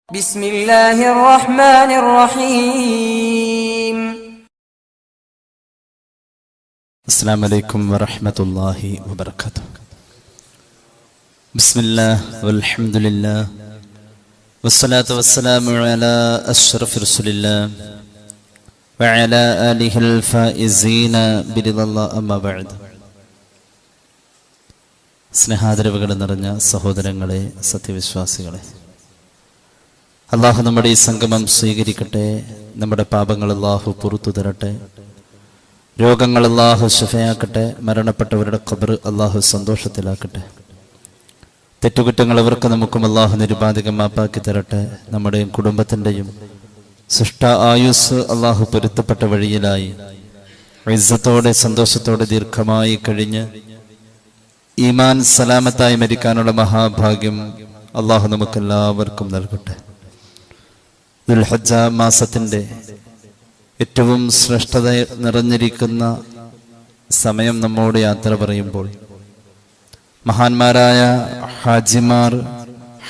بسم الله الرحمن الرحيم. السلام عليكم ورحمة الله وبركاته. بسم الله والحمد لله والصلاة والسلام على أشرف رسول الله وعلى آله الفائزين برضا الله أما بعد. സ്നേഹാദരവുകൾ നിറഞ്ഞ സഹോദരങ്ങളെ, സത്യവിശ്വാസികളെ, അള്ളാഹു നമ്മുടെ ഈ സംഗമം സ്വീകരിക്കട്ടെ. നമ്മുടെ പാപങ്ങൾ അള്ളാഹു പുറത്തു തരട്ടെ. രോഗങ്ങൾ അള്ളാഹു ശിഫയാക്കട്ടെ. മരണപ്പെട്ടവരുടെ ഖബർ അള്ളാഹു സന്തോഷത്തിലാക്കട്ടെ. തെറ്റുകുറ്റങ്ങൾ അവർക്ക് നമുക്കും അള്ളാഹു നിരുപാധികം മാപ്പാക്കി തരട്ടെ. നമ്മുടെയും കുടുംബത്തിൻ്റെയും സൃഷ്ട ആയുസ് അള്ളാഹു പൊരുത്തപ്പെട്ട വഴിയിലായി ഇസ്സത്തോടെ സന്തോഷത്തോടെ ദീർഘമായി കഴിഞ്ഞ് ഈമാൻ സലാമത്തായി മരിക്കാനുള്ള മഹാഭാഗ്യം അള്ളാഹു നമുക്കെല്ലാവർക്കും നൽകട്ടെ. ദുൽഹജ്ജ മാസത്തിൻ്റെ ഏറ്റവും ശ്രേഷ്ഠത നിറഞ്ഞിരിക്കുന്ന സമയം നമ്മോട് യാത്ര പറയുമ്പോൾ മഹാന്മാരായ ഹാജിമാർ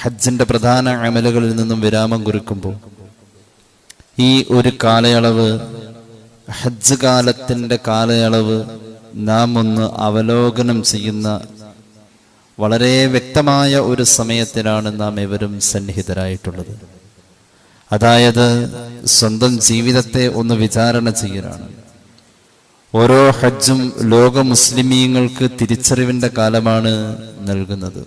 ഹജ്ജിൻ്റെ പ്രധാന അമലുകളിൽ നിന്നും വിരാമം കുറിക്കുമ്പോൾ ഈ ഒരു കാലയളവ്, ഹജ്ജ് കാലത്തിൻ്റെ കാലയളവ് നാം ഒന്ന് അവലോകനം ചെയ്യുന്ന വളരെ വ്യക്തമായ ഒരു സമയത്തിലാണ് നാം എവരും സന്നിഹിതരായിട്ടുള്ളത്. അതായത് സ്വന്തം ജീവിതത്തെ ഒന്ന് വിചാരണ ചെയ്യലാണ്. ഓരോ ഹജ്ജും ലോക മുസ്ലിമീങ്ങൾക്ക് തിരിച്ചറിവിൻ്റെ കാലമാണ് നൽകുന്നത്.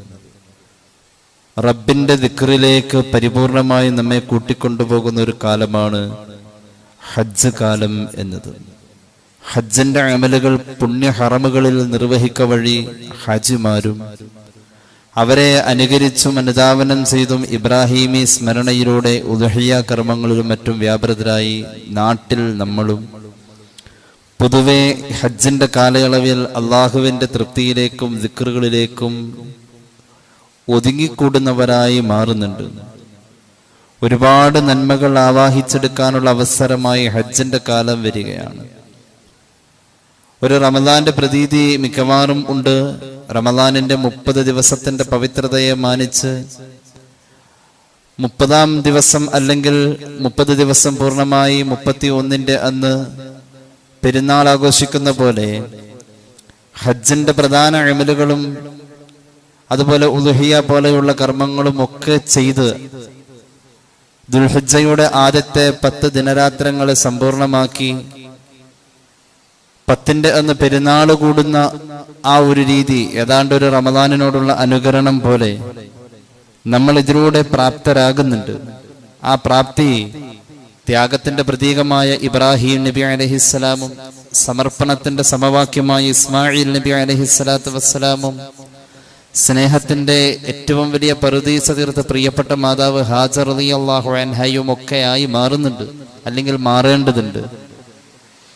റബ്ബിൻ്റെ ദിക്റിലേക്ക് പരിപൂർണമായി നമ്മെ കൂട്ടിക്കൊണ്ടുപോകുന്ന ഒരു കാലമാണ് ഹജ്ജ് കാലം എന്നത്. ഹജ്ജിന്റെ അമലുകൾ പുണ്യ ഹറമുകളിൽ നിർവഹിക്ക വഴി ഹാജിമാരും അവരെ അനുകരിച്ചും അനുധാവനം ചെയ്തും ഇബ്രാഹീമി സ്മരണയിലൂടെ ഉദ്ഹിയ കർമ്മങ്ങളിലും മറ്റും വ്യാപൃതരായി നാട്ടിൽ നമ്മളും പൊതുവെ ഹജ്ജിന്റെ കാലയളവിൽ അള്ളാഹുവിന്റെ തൃപ്തിയിലേക്കും ദിക്റുകളിലേക്കും ഒതുങ്ങിക്കൂടുന്നവരായി മാറുന്നുണ്ട്. ഒരുപാട് നന്മകൾ ആവാഹിച്ചെടുക്കാനുള്ള അവസരമായി ഹജ്ജിന്റെ കാലം വരികയാണ്. ഒരു റമദാന്റെ പ്രതീതി മിക്കവാറും ഉണ്ട്. റമദാനിന്റെ 30 ദിവസത്തിന്റെ പവിത്രതയെ മാനിച്ച് 30-ാം ദിവസം അല്ലെങ്കിൽ 30 ദിവസം പൂർണ്ണമായി 31-ന്റെ അന്ന് പെരുന്നാൾ ആഘോഷിക്കുന്ന പോലെ ഹജ്ജിന്റെ പ്രധാന അമലുകളും അതുപോലെ ഉദ്ഹിയ പോലെയുള്ള കർമ്മങ്ങളും ഒക്കെ ചെയ്ത് ദുൽഹജ്ജയുടെ ആദ്യത്തെ 10 ദിനരാത്രങ്ങളെ സമ്പൂർണമാക്കി 10-ന്റെ അന്ന് പെരുന്നാൾ കൂടുന്ന ആ ഒരു രീതി ഏതാണ്ട് ഒരു റമദാനിനോടുള്ള അനുകരണം പോലെ നമ്മൾ ഇതിലൂടെ പ്രാപ്തരാകുന്നുണ്ട്. ആ പ്രാപ്തി ത്യാഗത്തിന്റെ പ്രതീകമായ ഇബ്രാഹിം നബി അലൈഹിസ്സലാമും സമർപ്പണത്തിന്റെ സമവാക്യമായ ഇസ്മായിൽ നബി അലൈഹിസ്സലാത്തു വസ്സലാമും സ്നേഹത്തിന്റെ ഏറ്റവും വലിയ പറുദീസ തീർത്ത പ്രിയപ്പെട്ട മാതാവ് ഹാജർ റളിയല്ലാഹു അൻഹയും ഒക്കെയായി മാറുന്നുണ്ട്, അല്ലെങ്കിൽ മാറേണ്ടതുണ്ട്.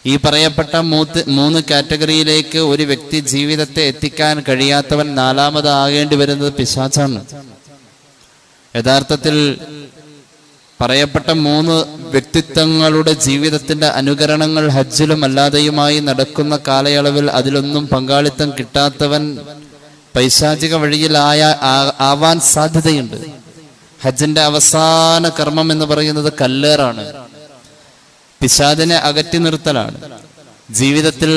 ഈ പറയപ്പെട്ട 3 കാറ്റഗറിയിലേക്ക് ഒരു വ്യക്തി ജീവിതത്തെ എത്തിക്കാൻ കഴിയാത്തവൻ 4മതാകേണ്ടി വരുന്നത് പിശാചാണ്. യഥാർത്ഥത്തിൽ പറയപ്പെട്ട 3 വ്യക്തിത്വങ്ങളുടെ ജീവിതത്തിന്റെ അനുകരണങ്ങൾ ഹജ്ജിലും അല്ലാതെയുമായി നടക്കുന്ന കാലയളവിൽ അതിലൊന്നും പങ്കാളിത്തം കിട്ടാത്തവൻ പൈശാചിക വഴിയിലാവാൻ സാധ്യതയുണ്ട്. ഹജ്ജിന്റെ അവസാന കർമ്മം എന്ന് പറയുന്നത് കല്ലേറാണ്, പിശാചിനെ അകറ്റി നിർത്തലാണ്. ജീവിതത്തിൽ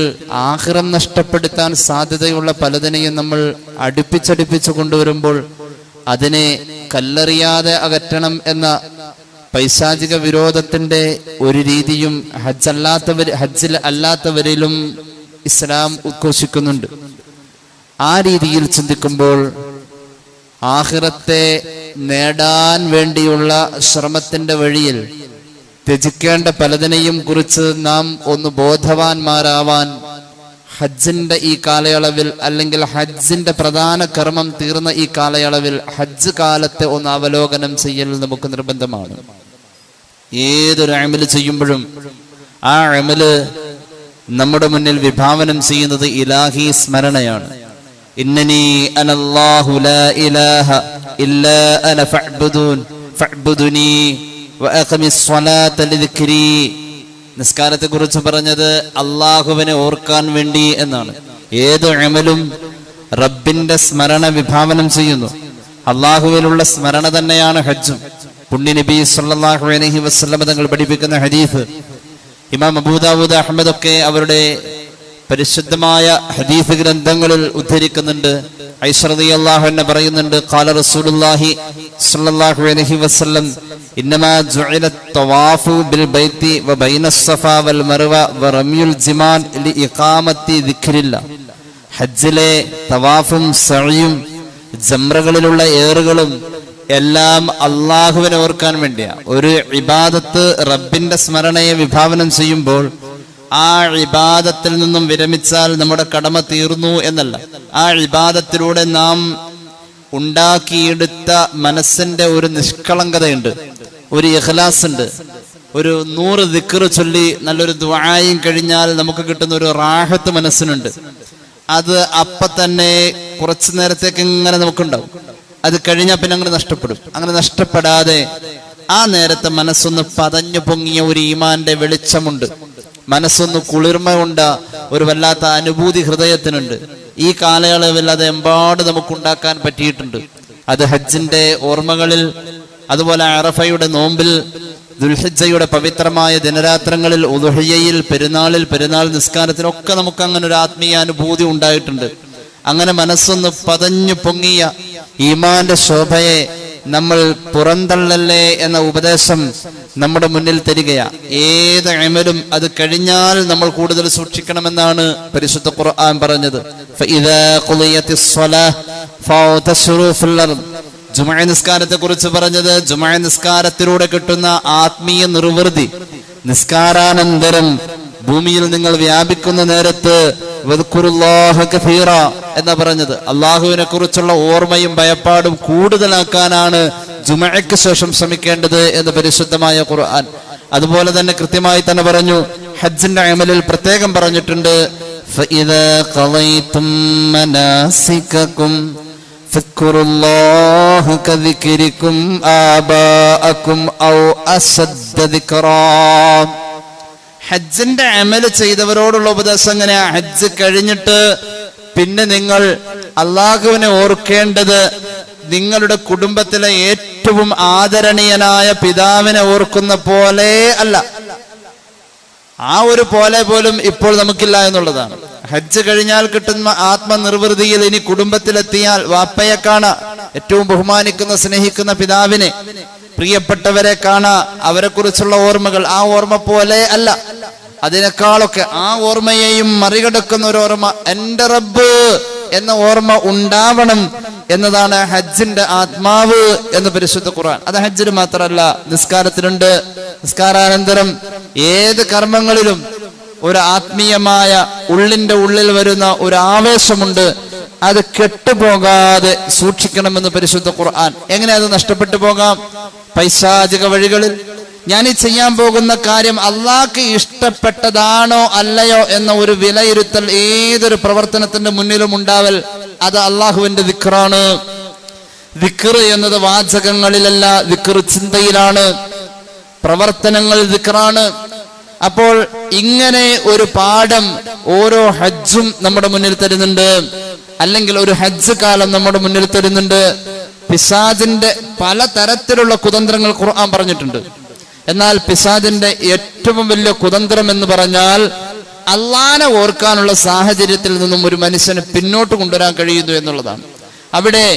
ആഖിറം നഷ്ടപ്പെടുത്താൻ സാധ്യതയുള്ള പലതിനെയും നമ്മൾ അടുപ്പിച്ചടുപ്പിച്ചു കൊണ്ടുവരുമ്പോൾ അതിനെ കല്ലെറിയാതെ അകറ്റണം എന്ന പൈശാചിക വിരോധത്തിന്റെ ഒരു രീതിയും ഹജ്ജിൽ അല്ലാത്തവരിലും ഇസ്ലാം ഉദ്ഘോഷിക്കുന്നുണ്ട്. ആ രീതിയിൽ ചിന്തിക്കുമ്പോൾ ആഖിറത്തെ നേടാൻ വേണ്ടിയുള്ള ശ്രമത്തിന്റെ വഴിയിൽ ത്യജിക്കേണ്ട പലതിനെയും കുറിച്ച് നാം ഒന്ന് ബോധവാന്മാരാവാൻ ഹജ്ജിന്റെ ഈ കാലയളവിൽ, അല്ലെങ്കിൽ ഹജ്ജിന്റെ പ്രധാന കർമ്മം തീർന്ന ഈ കാലയളവിൽ ഹജ്ജ് കാലത്തെ ഒന്ന് അവലോകനം ചെയ്യൽ നമുക്ക് നിർബന്ധമാണ്. ഏതൊരു അമല് ചെയ്യുമ്പോഴും ആ അമല് നമ്മുടെ മുന്നിൽ വിഭാവനം ചെയ്യുന്നത് ഇലാഹി സ്മരണയാണ്. ഇന്നനി അനല്ലാഹു ലാ ഇലാഹ ഇല്ലാ അന ഫഅബ്ദുനി നിസ്കാരത്തെ കുറിച്ച് പറഞ്ഞത് അള്ളാഹുവിനെ ഓർക്കാൻ വേണ്ടി എന്നാണ്. ഏത് അമലും റബ്ബിന്റെ സ്മരണ വിഭാവനം ചെയ്യുന്നു. അള്ളാഹുവിലുള്ള സ്മരണ തന്നെയാണ് ഹജ്ജും. പുണ്യ നബി സല്ലല്ലാഹു അലൈഹി വസല്ലം തങ്ങൾ പഠിപ്പിക്കുന്ന ഹദീസ് ഇമാം അബൂ ദാവൂദ്, അഹ്മദ് ഒക്കെ അവരുടെ പരിശുദ്ധമായ ഹദീസ് ഗ്രന്ഥങ്ങളിൽ ഉദ്ധരിക്കുന്നുണ്ട്. ഐഷ റളിയല്ലാഹു അൻഹ പറയുന്നുണ്ട്, ഖാല റസൂലുള്ളാഹി സ്വല്ലല്ലാഹു അലൈഹി വസല്ലം ഇന്നമാ ജുഇല തവാഫു ബിൽ ബൈത്തി വ ബൈന സഫാ വൽ മർവ വ റമിയുൽ ജിമാൻ ലിഇഖാമത്തി ദിക്രില്ലാഹ്. ഹജ്ജിലെ തവാഫും സഅയും ജംറകളിലുള്ള ഏറുകളും എല്ലാം അള്ളാഹുവിനെ ഓർക്കാൻ വേണ്ടിയാ. ഒരു ഇബാദത്ത് റബ്ബിന്റെ സ്മരണയെ വിഭാവനം ചെയ്യുമ്പോൾ ആ ഇബാദത്തിൽ നിന്നും വിരമിച്ചാൽ നമ്മുടെ കടമ തീർന്നു എന്നല്ല. ആ ഇബാദത്തിലൂടെ നാം ഉണ്ടാക്കിയെടുത്ത മനസ്സിന്റെ ഒരു നിഷ്കളങ്കതയുണ്ട്, ഒരു ഇഖ്ലാസ് ഉണ്ട്. ഒരു 100 ദിക്ർ ചൊല്ലി നല്ലൊരു ദുആയും കഴിഞ്ഞാൽ നമുക്ക് കിട്ടുന്ന ഒരു റാഹത്ത് മനസ്സിനുണ്ട്. അത് അപ്പൊ തന്നെ കുറച്ചു നേരത്തേക്ക് ഇങ്ങനെ നമുക്കുണ്ടാവും. അത് കഴിഞ്ഞാൽ പിന്നെ അങ്ങനെ നഷ്ടപ്പെടും. അങ്ങനെ നഷ്ടപ്പെടാതെ ആ നേരത്തെ മനസ്സൊന്ന് പതഞ്ഞു പൊങ്ങിയ ഒരു ഈമാന്റെ വെളിച്ചമുണ്ട്, മനസ്സൊന്ന് കുളിർമ കൊണ്ട ഒരു വല്ലാത്ത അനുഭൂതി ഹൃദയത്തിനുണ്ട്. ഈ കാലയളവിൽ അത് എമ്പാട് നമുക്കുണ്ടാക്കാൻ പറ്റിയിട്ടുണ്ട്. അത് ഹജ്ജിന്റെ ഓർമ്മകളിൽ, അതുപോലെ അറഫയുടെ നോമ്പിൽ, ദുൽഹിജ്ജയുടെ പവിത്രമായ ദിനരാത്രങ്ങളിൽ, ഉദ്ഹിയ്യയിൽ, പെരുന്നാൾ നിസ്കാരത്തിലൊക്കെ നമുക്ക് അങ്ങനെ ഒരു ആത്മീയ അനുഭൂതി ഉണ്ടായിട്ടുണ്ട്. അങ്ങനെ മനസ്സൊന്ന് പതഞ്ഞു പൊങ്ങിയ ഈമാന്റെ ശോഭയെ നമ്മൾ പുറന്തള്ളല്ലേ എന്ന ഉപദേശം നമ്മുടെ മുന്നിൽ തരികയാ. ഏത് അമലും അത് കഴിഞ്ഞാൽ നമ്മൾ കൂടുതൽ സൂക്ഷിക്കണമെന്നാണ് പരിശുദ്ധ ഖുർആൻ പറഞ്ഞത്. ജുമുഅ നിസ്കാരത്തെ കുറിച്ച് പറഞ്ഞത്, ജുമുഅ നിസ്കാരത്തിലൂടെ കിട്ടുന്ന ആത്മീയ നിർവൃതി. നിസ്കാരാനന്തരം ഭൂമിയിൽ നിങ്ങൾ വ്യാപിക്കുന്ന നേരത്ത് എന്നാ പറഞ്ഞത്. അള്ളാഹുവിനെ കുറിച്ചുള്ള ഓർമ്മയും ഭയപ്പാടും കൂടുതലാക്കാനാണ് ജുമുഅയ്ക്ക് ശേഷം ശ്രമിക്കേണ്ടത് എന്ന് പരിശുദ്ധമായ ഖുർആൻ. അതുപോലെ തന്നെ കൃത്യമായി തന്നെ പറഞ്ഞു, ഹജ്ജിന്റെ അമലിൽ പ്രത്യേകം പറഞ്ഞിട്ടുണ്ട്, ഫഇദാ ഖളൈതും മനാസികകും ഫദ്കുറുല്ലാഹ കദിക്രികും ആബാഅകും ഔ അസദ്ദ ദിക്റാ. ഹജ്ജിന്റെ അമല് ചെയ്തവരോടുള്ള ഉപദേശം എങ്ങനെയാ? ഹജ്ജ് കഴിഞ്ഞിട്ട് പിന്നെ നിങ്ങൾ അള്ളാഹുവിനെ ഓർക്കേണ്ടത് നിങ്ങളുടെ കുടുംബത്തിലെ ഏറ്റവും ആദരണീയനായ പിതാവിനെ ഓർക്കുന്ന പോലെ അല്ല. ആ ഒരു പോലെ പോലും ഇപ്പോൾ നമുക്കില്ല എന്നുള്ളതാണ്. ഹജ്ജ് കഴിഞ്ഞാൽ കിട്ടുന്ന ആത്മനിർവൃതിയിൽ ഇനി കുടുംബത്തിലെത്തിയാൽ വാപ്പയെ കാണാ, ഏറ്റവും ബഹുമാനിക്കുന്ന സ്നേഹിക്കുന്ന പിതാവിനെ, പ്രിയപ്പെട്ടവരെ കാണാ, അവരെ കുറിച്ചുള്ള ഓർമ്മകൾ ആ ഓർമ്മ പോലെ അല്ല. അതിനേക്കാളൊക്കെ ആ ഓർമ്മയെയും മറികടക്കുന്ന ഒരു ഓർമ്മ, എന്റെ റബ്ബ് എന്ന ഓർമ്മ ഉണ്ടാവണം എന്നതാണ് ഹജ്ജിന്റെ ആത്മാവ് എന്ന് പരിശുദ്ധ ഖുർആൻ. അത് ഹജ്ജിന് മാത്രമല്ല, നിസ്കാരത്തിലുണ്ട്. നിസ്കാരാനന്തരം ഏത് കർമ്മങ്ങളിലും ഒരു ആത്മീയമായ ഉള്ളിന്റെ ഉള്ളിൽ വരുന്ന ഒരു ആവേശമുണ്ട്. അത് കെട്ടുപോകാതെ സൂക്ഷിക്കണമെന്ന് പരിശുദ്ധ ഖുർആൻ. എങ്ങനെ അത് നഷ്ടപ്പെട്ടു പോകാം? പൈശാചിക വഴികളിൽ. ഞാൻ ഈ ചെയ്യാൻ പോകുന്ന കാര്യം അള്ളാഹ്ക്ക് ഇഷ്ടപ്പെട്ടതാണോ അല്ലയോ എന്ന ഒരു വിലയിരുത്തൽ ഏതൊരു പ്രവർത്തനത്തിന്റെ മുന്നിലും ഉണ്ടാവൽ, അത് അള്ളാഹുവിന്റെ ദിക്റാണ്. ദിക്ർ എന്നത് വാചകങ്ങളിലല്ല, ദിക്ർ ചിന്തയിലാണ്, പ്രവർത്തനങ്ങൾ ദിക്റാണ്. അപ്പോൾ ഇങ്ങനെ ഒരു പാഠം ഓരോ ഹജ്ജും നമ്മുടെ മുന്നിൽ തരുന്നുണ്ട്, അല്ലെങ്കിൽ ഒരു ഹജ്ജ് കാലം നമ്മുടെ മുന്നിൽ തരുന്നുണ്ട്. പിശാചിന്റെ പല തരത്തിലുള്ള കുതന്ത്രങ്ങൾ ഖുർആൻ പറഞ്ഞിട്ടുണ്ട്. എന്നാൽ പിശാചിന്റെ ഏറ്റവും വലിയ കുതന്ത്രം എന്ന് പറഞ്ഞാൽ അള്ളാനെ ഓർക്കാനുള്ള സാഹചര്യത്തിൽ നിന്നും ഒരു മനുഷ്യന് പിന്നോട്ട് കൊണ്ടുവരാൻ കഴിയുന്നു എന്നുള്ളതാണ്. അവിടെ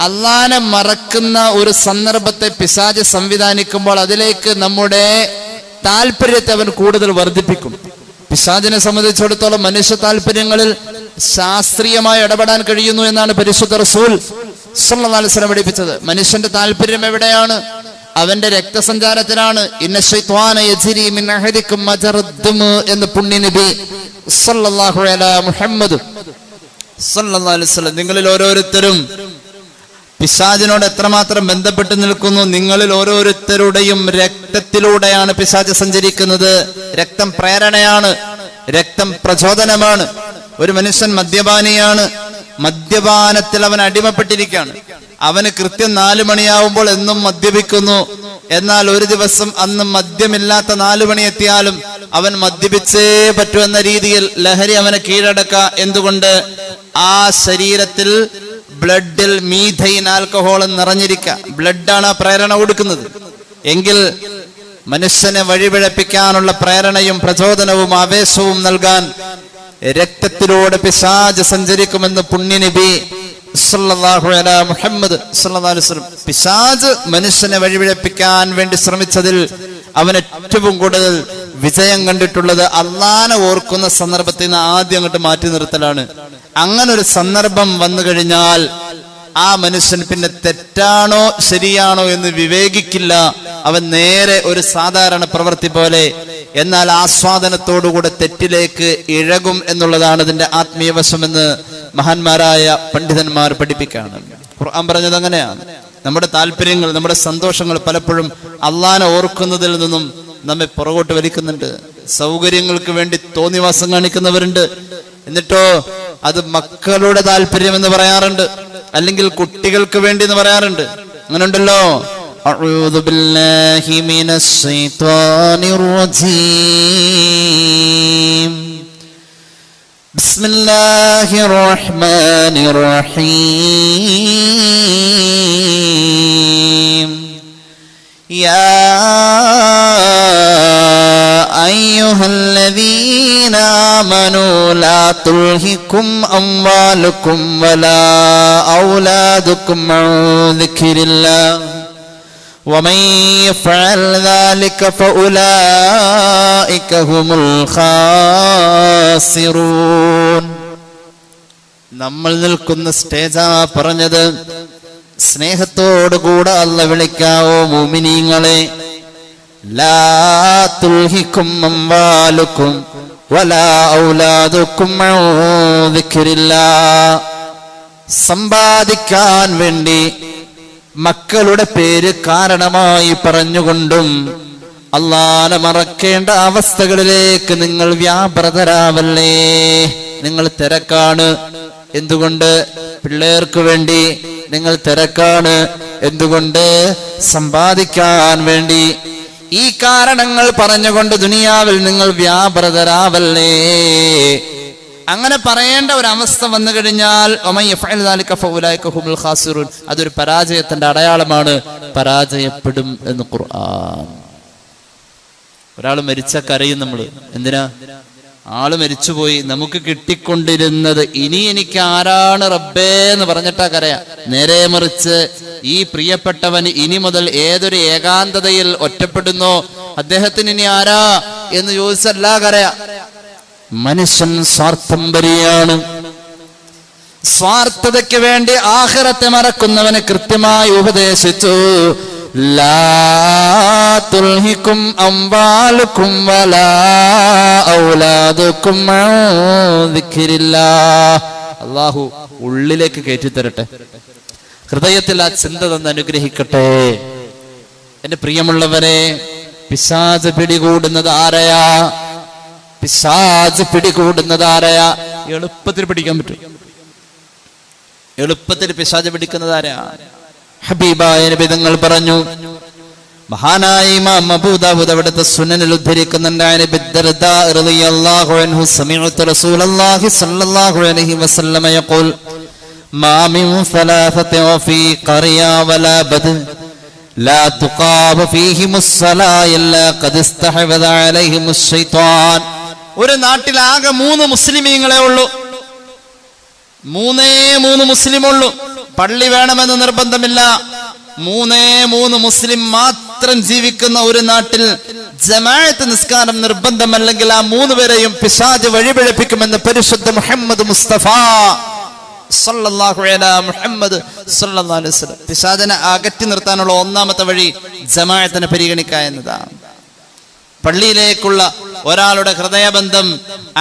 അള്ളാനെ മറക്കുന്ന ഒരു സന്ദർഭത്തെ പിശാച് സംവിധാനിക്കുമ്പോൾ അതിലേക്ക് നമ്മുടെ താല്പര്യത്തെ അവൻ കൂടുതൽ വർദ്ധിപ്പിക്കും. പിശാചിനെ സംബന്ധിച്ചിടത്തോളം മനുഷ്യ താല്പര്യങ്ങളിൽ ശാസ്ത്രീയമായി ഇടപെടാൻ കഴിയുന്നു എന്നാണ് പരിശുദ്ധ റസൂൽ സല്ലല്ലാഹു അലൈഹി വസല്ലം പഠിപ്പിച്ചത്. മനുഷ്യന്റെ താല്പര്യം എവിടെയാണ്? അവന്റെ രക്തസഞ്ചാരത്തിലാണ്. ഇന്ന ശൈത്വാന യജ്രി മിൻ അഹദികും മജറദ്ദം എന്ന് പുണ്യ നബി സല്ലല്ലാഹു അലൈഹി മുഹമ്മദ് സല്ലല്ലാഹു അലൈഹി വസല്ലം. നിങ്ങളിൽ ഓരോരുത്തരും പിശാചിനോട് എത്രമാത്രം ബന്ധപ്പെട്ട് നിൽക്കുന്നു. നിങ്ങളിൽ ഓരോരുത്തരുടെയും രക്തത്തിലൂടെയാണ് പിശാച് സഞ്ചരിക്കുന്നത്. രക്തം പ്രേരണയാണ്, രക്തം പ്രചോദനമാണ്. ഒരു മനുഷ്യൻ മദ്യപാനിയാണ്, മദ്യപാനത്തിൽ അവൻ അടിമപ്പെട്ടിരിക്കുകയാണ്. അവന് കൃത്യം 4 മണിയാവുമ്പോൾ എന്നും മദ്യപിക്കുന്നു. എന്നാൽ ഒരു ദിവസം അന്ന് മദ്യമില്ലാത്ത 4 മണി എത്തിയാലും അവൻ മദ്യപിച്ചേ പറ്റൂ എന്ന രീതിയിൽ ലഹരി അവനെ കീഴടക്ക. എന്തുകൊണ്ട്? ആ ശരീരത്തിൽ ബ്ലഡിൽ മീഥൈൻ ആൽക്കഹോൾ നിറഞ്ഞിരിക്കുക. ബ്ലഡാണ് ആ പ്രേരണ കൊടുക്കുന്നത്. എങ്കിൽ മനുഷ്യനെ വഴിപിഴപ്പിക്കാനുള്ള പ്രേരണയും പ്രചോദനവും ആവേശവും നൽകാൻ രക്തത്തിലൂടെ പിശാച് സഞ്ചരിക്കുമെന്ന് പുണ്യനബി സല്ലല്ലാഹു അലാ മുഹമ്മദ് സല്ലല്ലാഹു അലൈഹി വസല്ലം. പിശാച് മനുഷ്യനെ വഴിപിഴപ്പിക്കാൻ വേണ്ടി ശ്രമിച്ചതിൽ അവൻ ഏറ്റവും കൂടുതൽ വിജയം കണ്ടിട്ടുള്ളത് അള്ളാനെ ഓർക്കുന്ന സന്ദർഭത്തിൽ നിന്ന് ആദ്യം അങ്ങോട്ട് മാറ്റി നിർത്തലാണ്. അങ്ങനെ ഒരു സന്ദർഭം വന്നു കഴിഞ്ഞാൽ ആ മനുഷ്യൻ പിന്നെ തെറ്റാണോ ശരിയാണോ എന്ന് വിവേകിക്കില്ല. അവൻ നേരെ ഒരു സാധാരണ പ്രവൃത്തി പോലെ, എന്നാൽ ആസ്വാദനത്തോടുകൂടെ തെറ്റിലേക്ക് ഇഴകും എന്നുള്ളതാണ് ഇതിന്റെ ആത്മീയ വശമെന്ന് മഹാന്മാരായ പണ്ഡിതന്മാർ പഠിപ്പിക്കുകയാണ്. ഖുർആൻ പറഞ്ഞത് അങ്ങനെയാണ്. നമ്മുടെ താല്പര്യങ്ങൾ, നമ്മുടെ സന്തോഷങ്ങൾ പലപ്പോഴും അള്ളാനെ ഓർക്കുന്നതിൽ നിന്നും നമ്മെ പുറകോട്ട് വലിക്കുന്നുണ്ട്. സൗകര്യങ്ങൾക്ക് വേണ്ടി തോന്നിവാസം കാണിക്കുന്നവരുണ്ട്. എന്നിട്ടോ അത് മക്കളുടെ താല്പര്യം എന്ന് പറയാറുണ്ട്, അല്ലെങ്കിൽ കുട്ടികൾക്ക് വേണ്ടി എന്ന് പറയാറുണ്ട്. അങ്ങനെ ഉണ്ടല്ലോ. അഊദു ബില്ലാഹി മിനശ് ശൈത്വാനിർ റജീം. ബിസ്മില്ലാഹിർ റഹ്മാനിർ റഹീം. യാ അയ്യുഹല്ലദീന ആമനൂ ലാ തുൽഹികും അംവാലുകും വലാ ഔലാദുകും അൻ ദിക്രില്ലാഹ് വമൻ യഫ്അൽ ദാലിക ഫഉലൈക ഹുമുൽ ഖാസിറൂൻ. നമ്മൾ നിൽക്കുന്ന സ്റ്റേജാ പറഞ്ഞത്. സ്നേഹത്തോടുകൂടെ അല്ലാഹ് വിളിക്കാവോ മുഅ്മിനീങ്ങളെ. ലാ തുൽഹികും അംവാലുകും വലാ ഔലാദുകും അൻ ദിക്രില്ലാഹ്. സമ്പാദിക്കാൻ വേണ്ടി മക്കളുടെ പേര് കാരണമായി പറഞ്ഞുകൊണ്ടും അല്ലാഹനെ മറക്കേണ്ട അവസ്ഥകളിലേക്ക് നിങ്ങൾ വ്യാപൃതരാവല്ലേ. നിങ്ങൾ തിരക്കാണ്. എന്തുകൊണ്ട്? പിള്ളേർക്ക് വേണ്ടി. നിങ്ങൾ തിരക്കാണ്. എന്തുകൊണ്ട്? സമ്പാദിക്കാൻ വേണ്ടി. ഈ കാരണങ്ങൾ പറഞ്ഞുകൊണ്ട് ദുനിയാവിൽ നിങ്ങൾ വ്യാപൃതരാവല്ലേ. അങ്ങനെ പറയേണ്ട ഒരു അവസ്ഥ വന്നു കഴിഞ്ഞാൽ അതൊരു പരാജയത്തിന്റെ അടയാളമാണ്. പരാജയപ്പെടും എന്ന് ഖുർആൻ. ഒരാൾ മരിച്ച കരയും നമ്മള്. എന്തിനാ? ആള് മരിച്ചുപോയി. നമുക്ക് കിട്ടിക്കൊണ്ടിരുന്നത് ഇനി എനിക്ക് ആരാണ് റബ്ബേ എന്ന് പറഞ്ഞിട്ടാ കരയാ. നേരെ മറിച്ച് ഈ പ്രിയപ്പെട്ടവൻ ഇനി മുതൽ ഏതൊരു ഏകാന്തതയിൽ ഒറ്റപ്പെടുന്നോ അദ്ദേഹത്തിന് ഇനി ആരാ എന്ന് ചോദിച്ചല്ല കരയാ. മനുഷ്യൻ സ്വാർത്ഥം വരികയാണ്. സ്വാർത്ഥതയ്ക്ക് വേണ്ടി ആഖിറത്തെ മറക്കുന്നവന് കൃത്യമായി ഉപദേശിച്ചു. ലാ തുൽഹികും അംവാലുകും വലാ ഔലാദുകും അൻ ദിക്രില്ലാഹ്. അല്ലാഹു ഉള്ളിലേക്ക് കയറ്റിത്തരട്ടെ. ഹൃദയത്തിൽ ആ ചിന്ത തന്ന് അനുഗ്രഹിക്കട്ടെ. എന്റെ പ്രിയമുള്ളവരെ, പിശാച് പിടികൂടുന്നത് ആരെയാ? പിശാച് പിടികൂടുന്നത് ആരെയാ? എളുപ്പത്തിൽ പിടിക്കാൻ പറ്റും. എളുപ്പത്തിൽ പിശാച് പിടിക്കുന്നത് ആരെയാ? ഹബീബായ നബി തങ്ങൾ പറഞ്ഞു. മഹാനായ ഇമാം അബൂ ദാവൂദ് അവിടുത്തെ സുനനിൽ ഉദ്ധരിക്കുന്നുണ്ട്. നബി ദർദാ റളിയല്ലാഹു അൻഹു സമിഅതു റസൂലല്ലാഹി സ്വല്ലല്ലാഹു അലൈഹി വസല്ലം യഖൂൽ മാ മിൻ സലാസത്തി ഫീ ഖറിയ വലാ ബദ് ലാ തുഖാബ ഫീഹിമുസ് സലാ ഇല്ലാ ഖദ് ഇസ്തഹവദ അലൈഹിമുശ് ശൈത്വാൻ. ഒരു നാട്ടിൽ ആകെ 3 മുസ്ലിമീങ്ങളെ ഉള്ളൂ. 3 മുസ്ലിമുള്ളൂ. പള്ളി വേണമെന്ന് നിർബന്ധമില്ല. 3 മുസ്ലിം മാത്രം ജീവിക്കുന്ന ഒരു നാട്ടിൽ ജമാഅത്ത് നിസ്കാരം നിർബന്ധമല്ലെങ്കിൽ ആ 3 പേരെയും പിശാച് വഴിപിഴപ്പിക്കുമെന്ന് പരിശുദ്ധ മുഹമ്മദ് മുസ്തഫ സല്ലല്ലാഹു അലാ മുഹമ്മദ് സല്ലല്ലാഹു അലൈഹി വസല്ലം. പിശാചിനെ അകറ്റി നിർത്താനുള്ള ഒന്നാമത്തെ വഴി ജമാഅത്തിനെ പരിഗണിക്കുക എന്നതാണ്. പള്ളിയിലേക്കുള്ള ഒരാളുടെ ഹൃദയബന്ധം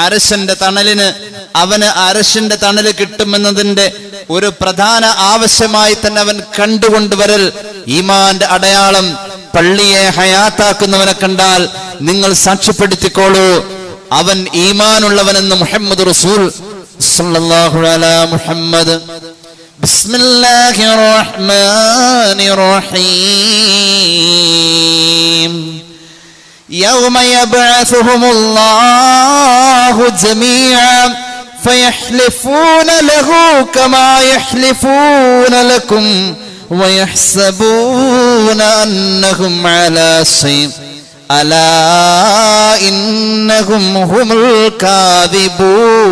അർശിന്റെ തണലിന്, അവന് അർശിന്റെ തണല് കിട്ടുമെന്നതിന്റെ ഒരു പ്രധാന ആവശ്യമായി തന്നെ അവൻ കണ്ടുകൊണ്ടുവരൽ ഈമാന്റെ അടയാളം. പള്ളിയെ ഹയാത്താക്കുന്നവനെ കണ്ടാൽ നിങ്ങൾ സാക്ഷ്യപ്പെടുത്തിക്കോളൂ, അവൻ ഈമാനുള്ളവനെന്ന് മുഹമ്മദ് റസൂൽ സല്ലല്ലാഹു അലാ മുഹമ്മദ്. ബിസ്മില്ലാഹിർ റഹ്മാനിർ റഹീം. يوم يبعثهم الله جميعا فيحلفون له كما يحلفون لكم വയഹ്സബൂന അന്നഹും അലാ ശൈഇൻ അലാ ഇന്നഹും ഹുമുൽ കാദിബൂൻ.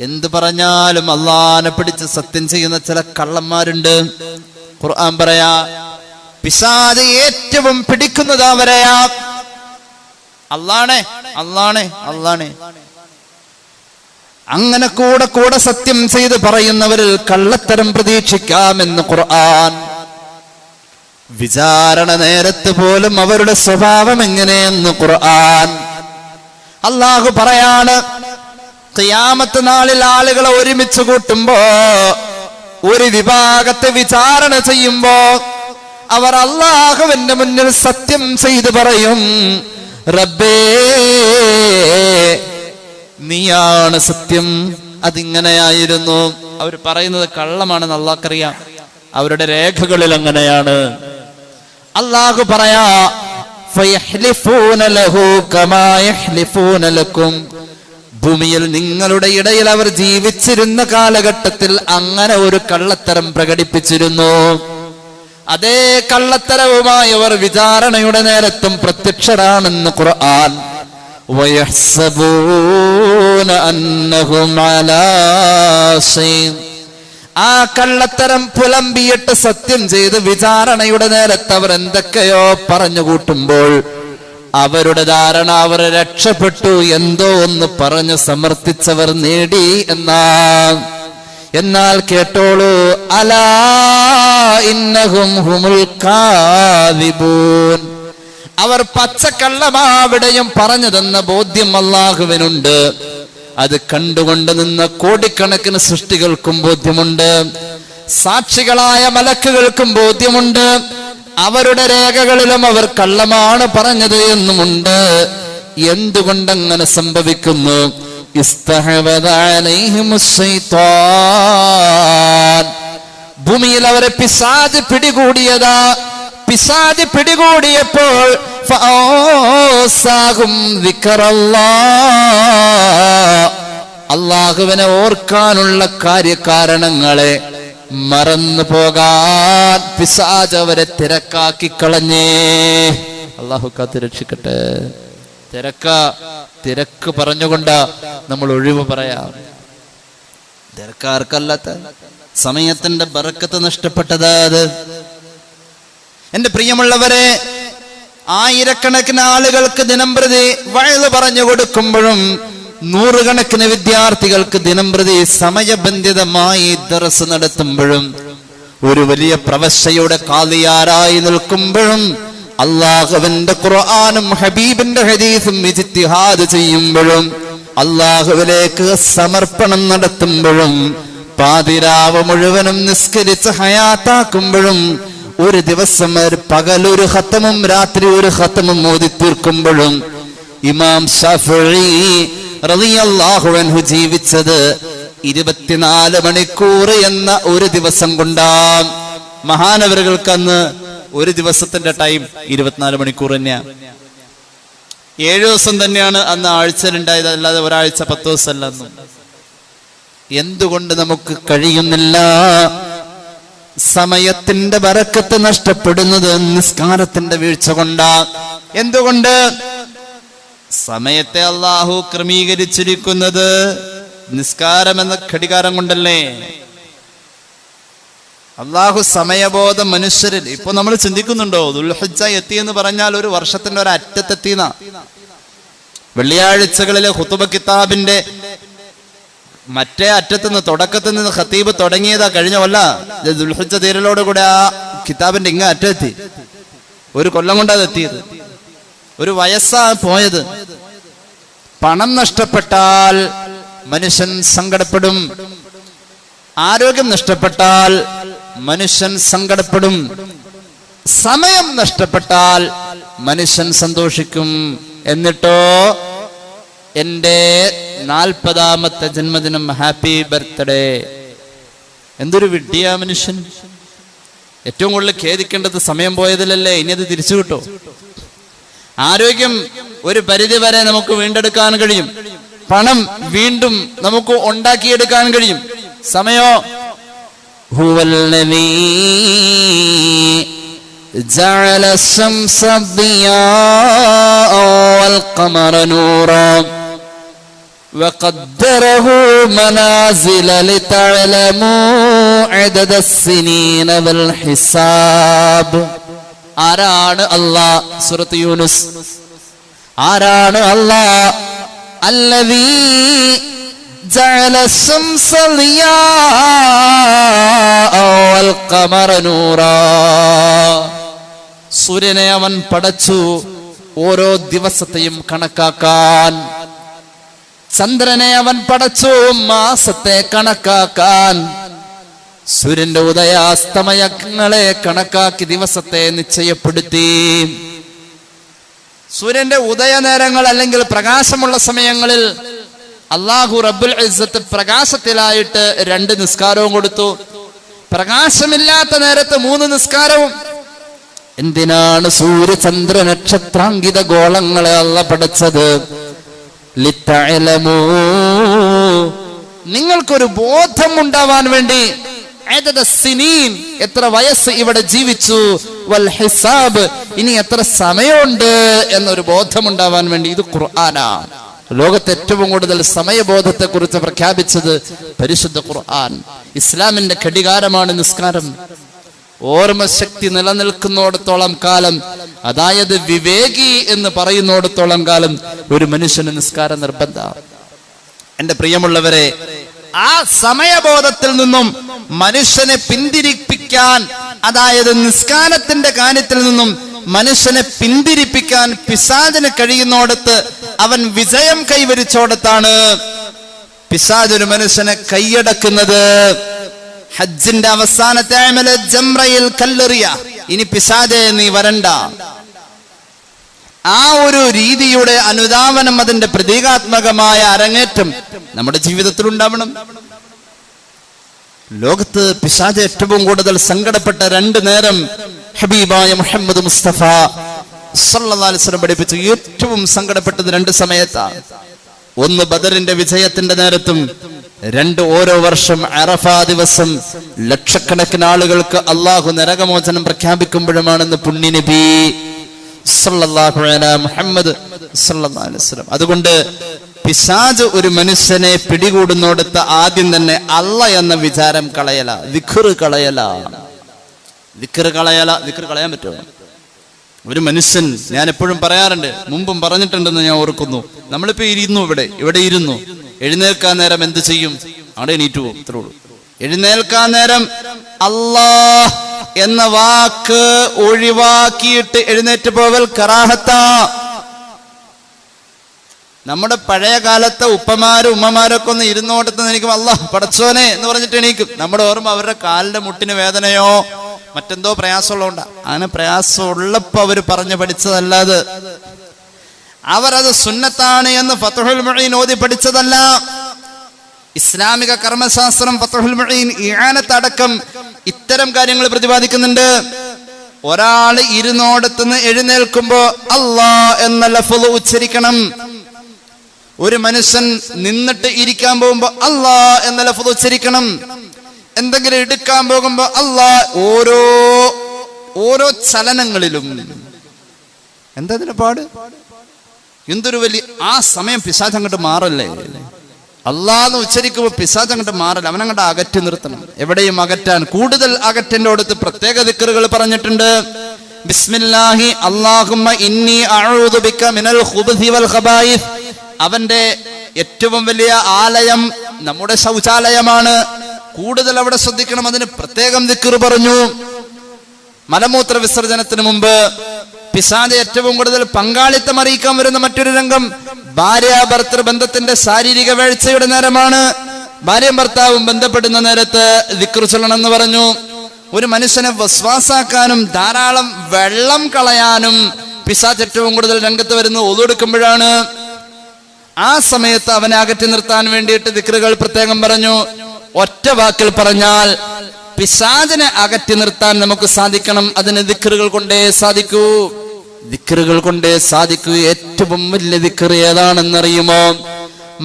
എന്ത് പറഞ്ഞാലും അള്ളാനെ പിടിച്ച് സത്യം ചെയ്യുന്ന ചില കള്ളന്മാരുണ്ട്. ഖുർആൻ പറയാ, പിശാച് ഏറ്റവും പിടിക്കുന്നത് അവരെയാ. അല്ലാണേ അല്ലാണേ അല്ലാണേ. അങ്ങനെ കൂടെ കൂടെ സത്യം ചെയ്ത് പറയുന്നവരിൽ കള്ളത്തരം പ്രതീക്ഷിക്കാമെന്ന് ഖുർആൻ. വിചാരണ നേരത്ത് പോലും അവരുടെ സ്വഭാവം എങ്ങനെയെന്ന് ഖുർആൻ. അല്ലാഹു പറയാണ്, ഖിയാമത്ത് നാളിൽ ആളുകളെ ഒരുമിച്ച് കൂട്ടുമ്പോ ഒരു വിഭാഗത്തെ വിചാരണ ചെയ്യുമ്പോ അവർ അല്ലാഹുവിന്റെ മുന്നിൽ സത്യം ചെയ്ത് പറയും, റബ്ബേ നീയാണ് സത്യം, അതിങ്ങനെയായിരുന്നു. അവർ പറയുന്നത് കള്ളമാണെന്ന് അല്ലാഹ്ക്കറിയാം, അവരുടെ രേഖകളിൽ അങ്ങനെയാണ്. അല്ലാഹു പറയാ, ഫയഹ്ലിഫൂന ലഹു കമാ യഹ്ലിഫൂന ലക്കും. ഭൂമിയിൽ നിങ്ങളുടെ ഇടയിൽ അവർ ജീവിച്ചിരുന്ന കാലഘട്ടത്തിൽ അങ്ങനെ ഒരു കള്ളത്തരം പ്രകടിപ്പിച്ചിരുന്നു. അതേ കള്ളത്തരവുമായി അവർ വിചാരണയുടെ നേരത്തും പ്രത്യക്ഷരാണെന്ന് ഖുർആൻ. വയഹ്സബൂന അന്നഹും അലാ ശൈഇൻ. ആ കള്ളത്തരം പുലമ്പിയിട്ട് സത്യം ചെയ്ത് വിചാരണയുടെ നേരത്ത് അവർ എന്തൊക്കെയോ പറഞ്ഞു കൂട്ടുമ്പോൾ അവരുടെ ധാരണ അവർ രക്ഷപ്പെട്ടു, എന്തോ ഒന്ന് പറഞ്ഞ് സമർത്ഥിച്ചവർ നേടി എന്നാൽ കേട്ടോളൂ, അലാ ഇന്നഹും ഹുമുൽ കാദിബൂൻ. അവർ പച്ചക്കള്ളമാവിടെയും പറഞ്ഞതെന്ന ബോധ്യം അല്ലാഹുവിനുണ്ട്. അത് കണ്ടുകൊണ്ട് നിന്ന കോടിക്കണക്കിന് സൃഷ്ടികൾക്കും ബോധ്യമുണ്ട്, സാക്ഷികളായ മലക്കുകൾക്കും ബോധ്യമുണ്ട്. അവരുടെ രേഖകളിലും അവർ കള്ളമാണ് പറഞ്ഞത് എന്നുമുണ്ട്. എന്തുകൊണ്ടങ്ങനെ സംഭവിക്കുന്നു? ഇസ്തഹവദ അലൈഹിമുശ് ശൈത്വാൻ. ഭൂമിയിൽ അവരെ പിശാച് പിടികൂടിയതാ. പിശാച് പിടികൂടിയപ്പോൾ ഫഔസാഹും ദിക്റല്ലാഹ്. അല്ലാഹുവിനെ ഓർക്കാനുള്ള കാര്യകാരണങ്ങളെ മറന്നു പോകാൻ പിശാച് അവരെ തിരക്കാക്കി കളഞ്ഞേ. അല്ലാഹു കാത്ത് രക്ഷിക്കട്ടെ. തിരക്ക് പറഞ്ഞുകൊണ്ട് നമ്മൾ ഒഴിവ് പറയാം. തിരക്കാർക്കല്ലാത്ത സമയത്തിന്റെ ബറക്കത്ത് നഷ്ടപ്പെട്ടതാ അത്. എന്റെ പ്രിയമുള്ളവരെ, ആയിരക്കണക്കിന് ആളുകൾക്ക് ദിനംപ്രതി വഅ്ള് പറഞ്ഞു കൊടുക്കുമ്പോഴും നൂറുകണക്കിന് വിദ്യാർത്ഥികൾക്ക് ദിനംപ്രതി സമയബന്ധിതമായി ദർസ് നടത്തുമ്പോഴും ഒരു വലിയ പ്രവശയുടെ കാളിയാരായി നിൽക്കുമ്പോഴും അല്ലാഹുവിന്റെ ഖുർആനും ഹബീബിന്റെ ഹദീസും ഇജ്തിഹാദ് ചെയ്യുമ്പോഴും അല്ലാഹുവിലേക്ക് സമർപ്പണം നടത്തുമ്പോഴും പാതിരാവ് മുഴുവനും നിസ്കരിച്ച് ഹയാത്താക്കുമ്പോഴും ഒരു ദിവസം പകലൊരു ഖത്തമും രാത്രി ഒരു ഖത്തമും ഓതി തീർക്കുമ്പോഴും ഇമാം ശാഫിഈ റളിയല്ലാഹു അൻഹു ജീവിച്ചത് 24 മണിക്കൂർ എന്ന ഒരു ദിവസം കൊണ്ടാണ്. മഹാനവറുകൾക്ക് അന്ന് ഒരു ദിവസത്തിന്റെ ടൈം 24 മണിക്കൂർ തന്നെയാണ്. 7 ദിവസം തന്നെയാണ് അന്ന് ആഴ്ചയിലുണ്ടായത്, അല്ലാതെ ഒരാഴ്ച 10 ദിവസം അല്ല. എന്തുകൊണ്ട് നമുക്ക് കഴിയുന്നില്ല? സമയത്തിന്റെ ബറക്കത്ത് നഷ്ടപ്പെടുന്നത് നിസ്കാരത്തിന്റെ വീഴ്ച കൊണ്ടാ. എന്തുകൊണ്ട്? സമയത്തെ അല്ലാഹു ക്രമീകരിച്ചിരിക്കുന്നത് നിസ്കാരം എന്ന ഘടികാരം കൊണ്ടല്ലേ. അല്ലാഹു സമയബോധം മനുഷ്യരിൽ ഇപ്പൊ നമ്മൾ ചിന്തിക്കുന്നുണ്ടോ? ദുൽഹിജ്ജ എത്തി എന്ന് പറഞ്ഞാൽ ഒരു വർഷത്തിന്റെ ഒരു അറ്റത്തെത്തിന. വെള്ളിയാഴ്ചകളിലെ ഖുതുബ കിതാബിന്റെ മറ്റേ അറ്റത്ത് നിന്ന് തുടക്കത്തിൽ നിന്ന് ഖതീബ് തുടങ്ങിയതാ കഴിഞ്ഞ കൊല്ല. ദുൽഹിജ്ജ തീരലോടുകൂടെ ആ കിതാബിന്റെ ഇങ്ങ അറ്റെത്തി. ഒരു കൊല്ലം കൊണ്ടാ എത്തിയത്. ഒരു വയസ്സാ പോയത്. പണം നഷ്ടപ്പെട്ടാൽ മനുഷ്യൻ സങ്കടപ്പെടും. ആരോഗ്യം നഷ്ടപ്പെട്ടാൽ മനുഷ്യൻ സങ്കടപ്പെടും. സമയം നഷ്ടപ്പെട്ടാൽ മനുഷ്യൻ സന്തോഷിക്കും. എന്നിട്ടോ എൻ്റെ 40ാമത്തെ ജന്മദിനം, ഹാപ്പി ബർത്ത്ഡേ. എന്തൊരു വിഡ്ഢിയാ മനുഷ്യൻ. ഏറ്റവും കൂടുതൽ ഖേദിക്കേണ്ടത് സമയം പോയതിലല്ലേ. ഇനി അത് തിരിച്ചു കിട്ടോ? ആരോഗ്യം ഒരു പരിധി വരെ നമുക്ക് വീണ്ടെടുക്കാൻ കഴിയും. പണം വീണ്ടും നമുക്ക് ഉണ്ടാക്കിയെടുക്കാൻ കഴിയും. സമയോ ഹുവല്ലദീ ജഅല الشمس ضياء والقمر نورا وقدره منازل لتعلموا عدد السنين والحساب. ആരാണ് അല്ലാഹ്? സൂറത്ത് യൂനുസ്. ആരാണ് അല്ലാഹ്? അല്ലദീ ജഅല الشمس ضياء والقمر نورا. സൂര്യനെ അവൻ പടച്ചു ഓരോ ദിവസത്തെയും കണക്കാക്കാൻ. ചന്ദ്രനെ അവൻ പടച്ചു മാസത്തെ കണക്കാക്കാൻ. സൂര്യന്റെ ഉദയാസ്തമയങ്ങളെ കണക്കാക്കി ദിവസത്തെ നിശ്ചയപ്പെടുത്തി. സൂര്യന്റെ ഉദയനേരങ്ങൾ അല്ലെങ്കിൽ പ്രകാശമുള്ള സമയങ്ങളിൽ അല്ലാഹു റബ്ബുൽ ഇസ്സത്ത് പ്രകാശത്തിലായിട്ട് 2 നിസ്കാരവും കൊടുത്തു. പ്രകാശമില്ലാത്ത നേരത്ത് 3 നിസ്കാരവും. എന്തിനാണ് സൂര്യചന്ദ്ര നക്ഷത്രാങ്കിത ഗോളങ്ങളെ അല്ലാഹു പഠിച്ചത്? ലിതഅലമൂ, നിങ്ങൾക്കൊരു ബോധം ഉണ്ടാവാൻ വേണ്ടി. എത്ര വയസ്സ് ഇവിടെ ജീവിച്ചു, വൽ ഹിസാബ്, ഇനി എത്ര സമയമുണ്ട് എന്നൊരു ബോധമുണ്ടാവാൻ വേണ്ടി. ഇത് ഖുർആനാണ്. ലോകത്ത് ഏറ്റവും കൂടുതൽ സമയബോധത്തെ കുറിച്ച് പ്രഖ്യാപിച്ചത് പരിശുദ്ധ ഖുർആൻ. ഇസ്ലാമിന്റെ ഘടികാരമാണ് നിസ്കാരം. ഓർമ്മശക്തി നിലനിൽക്കുന്നിടത്തോളം കാലം, അതായത് വിവേകി എന്ന് പറയുന്നിടത്തോളം കാലം ഒരു മനുഷ്യന് നിസ്കാരം നിർബന്ധമാണ്. എന്റെ പ്രിയമുള്ളവരെ, ആ സമയബോധത്തിൽ നിന്നും മനുഷ്യനെ പിന്തിരിപ്പിക്കാൻ, അതായത് നിസ്കാരത്തിന്റെ കാര്യത്തിൽ നിന്നും മനുഷ്യനെ പിന്തിരിപ്പിക്കാൻ പിശാചിന് കഴിയുന്നിടത്ത് അവൻ വിജയം കൈവരിച്ചോടത്താണ് പിശാച് ഒരു മനുഷ്യനെ കൈയടക്കുന്നത്. ഹജ്ജിന്റെ അവസാനത്തെ അമല് ജംറയിൽ കല്ലെറിയ. ഇനി പിശാചേ നീ വരണ്ട. ആ ഒരു രീതിയുടെ അനുധാവനം, അതിന്റെ പ്രതീകാത്മകമായ അരങ്ങേറ്റം നമ്മുടെ ജീവിതത്തിൽ ഉണ്ടാവണം. ലോകത്ത് പിശാച് ഏറ്റവും കൂടുതൽ സങ്കടപ്പെട്ട 2 നേരം ഹബീബായ മുഹമ്മദ് മുസ്തഫ സല്ലല്ലാഹു അലൈഹി വസല്ലം പഠിപ്പിച്ചു. ഏറ്റവും സങ്കടപ്പെട്ടത് 2 സമയത്താണ്. ഒന്ന് ബദറിന്റെ വിജയത്തിന്റെ നേരത്തും, 2 ഓരോ വർഷം അറഫാ ദിവസം ലക്ഷക്കണക്കിന് ആളുകൾക്ക് അള്ളാഹു നരകമോചനം പ്രഖ്യാപിക്കുമ്പോഴുമാണെന്ന് പുണ്യനബി സല്ലല്ലാഹു അലൈഹി മുഹമ്മദ് സല്ലല്ലാഹു അലൈഹി വസല്ലം. അതുകൊണ്ട് പിശാച് ഒരു മനുഷ്യനെ പിടികൂടുന്നിടത്ത് ആദ്യം തന്നെ അല്ല എന്ന വിചാരം കളയല, ദിക്ർ കളയല. ദിക്ർ കളയാൻ പറ്റുമോ? ഒരു മനുഷ്യൻ, ഞാൻ എപ്പോഴും പറയാറുണ്ട്, മുമ്പും പറഞ്ഞിട്ടുണ്ടെന്ന് ഞാൻ ഓർക്കുന്നു, നമ്മളിപ്പോ ഇവിടെ ഇരുന്നു, എഴുന്നേൽക്കാൻ നേരം എന്ത് ചെയ്യും? അവിടെ എണീറ്റു പോകും. ഇത്രേ ഉള്ളൂ. എഴുന്നേൽക്കാൻ നേരം അല്ലാഹ് എന്ന വാക്ക് ഒഴിവാക്കിയിട്ട് എഴുന്നേറ്റ് പോവൽ കറാഹത്താ. നമ്മുടെ പഴയ കാലത്തെ ഉപ്പമാരും ഉമ്മമാരൊക്കെ ഒന്ന് ഇരുന്നോടത്ത് എണീക്കും, അല്ലാഹ് പടച്ചോനെ എന്ന് പറഞ്ഞിട്ട് എണീക്കും. നമ്മുടെ ഓർമ്മ അവരുടെ കാലിന്റെ മുട്ടിന് വേദനയോ മറ്റെന്തോ പ്രയാസമുള്ളതുകൊണ്ടാ. അങ്ങനെ പ്രയാസമുള്ളപ്പോ അവര് പറഞ്ഞു പഠിച്ചതല്ലാതെ, അവരത് സുന്നത്താണ് എന്ന് ഫത്ഹുൽ മുഈൻ ഓതി പഠിച്ചതല്ല. ഇസ്ലാമിക കർമ്മശാസ്ത്രം ഫത്ഹുൽ മുഈൻ, ഇആനത്ത് അടക്കം ഇത്തരം കാര്യങ്ങൾ പ്രതിപാദിക്കുന്നുണ്ട്. ഒരാൾ ഇരുന്നോടത്തുനിന്ന് എഴുന്നേൽക്കുമ്പോ അല്ലാഹ് എന്ന ലഫ്ള് ഉച്ചരിക്കണം. ഒരു മനുഷ്യൻ നിന്നിട്ട് ഇരിക്കാൻ പോകുമ്പോ അല്ലാഹ് എന്ന ലഫ്ള് ഉച്ചരിക്കണം. എന്തെങ്കിലും എടുക്കാൻ പോകുമ്പോ അല്ലാഹ്. ഓരോ ചലനങ്ങളിലും എന്താ ഇതിന്റെ പാട്? എന്തൊരു വലിയ ആ സമയം പിശാച് അങ്ങോട്ട് മാറല്ലേ? അല്ലാഹ് ഉച്ചരിക്കുമ്പോൾ പിശാച് അങ്ങോട്ട് മാറല്ല, അവനങ്ങോട്ട് അകറ്റി നിർത്തണം. എവിടെയും അകറ്റാൻ, കൂടുതൽ അകറ്റന്റെ അടുത്ത് പ്രത്യേക ദിക്റുകൾ പറഞ്ഞിട്ടുണ്ട്. ബിസ്മില്ലാഹി അല്ലാഹുമ്മ ഇന്നി അഊദു ബിക മിനൽ ഖുബുസി വൽ ഖബായിസ്. അവന്റെ ഏറ്റവും വലിയ ആലയം നമ്മുടെ ശൗചാലയമാണ്. കൂടുതൽ അവിടെ ശ്രദ്ധിക്കണം. അതിന് പ്രത്യേകം ദിക്ർ പറഞ്ഞു. മലമൂത്ര വിസർജനത്തിന് മുമ്പ് പിശാച് ഏറ്റവും കൂടുതൽ പങ്കാളിത്തം അറിയിക്കാൻ വരുന്ന മറ്റൊരു രംഗം ഭാര്യ-ഭർത്തൃ ബന്ധത്തിന്റെ ശാരീരിക വീഴ്ചയുടെ നേരമാണ്. ഭാര്യയും ഭർത്താവും ബന്ധപ്പെടുന്ന നേരത്ത് ദിക്ർ ചൊല്ലണമെന്ന് പറഞ്ഞു. ഒരു മനുഷ്യനെ വസ്വാസാക്കാനും ധാരാളം വെള്ളം കളയാനും പിശാച് ഏറ്റവും കൂടുതൽ രംഗത്ത് വരുന്നത് ഒതുകൊടുക്കുമ്പോഴാണ്. ആ സമയത്ത് അവനെ അകറ്റി നിർത്താൻ വേണ്ടിയിട്ട് ദിക്റുകൾ പ്രത്യേകം പറഞ്ഞു. ഒറ്റ വാക്കിൽ പറഞ്ഞാൽ പിശാചിനെ അകറ്റി നിർത്താൻ നമുക്ക് സാധിക്കണം. അതിന് ദിക്റുകൾ കൊണ്ടേ സാധിക്കൂ. ദിക്റുകൾ കൊണ്ടേ സാധിക്കൂ. ഏറ്റവും വലിയ ദിക്ർ ഏതാണെന്നറിയുമോ?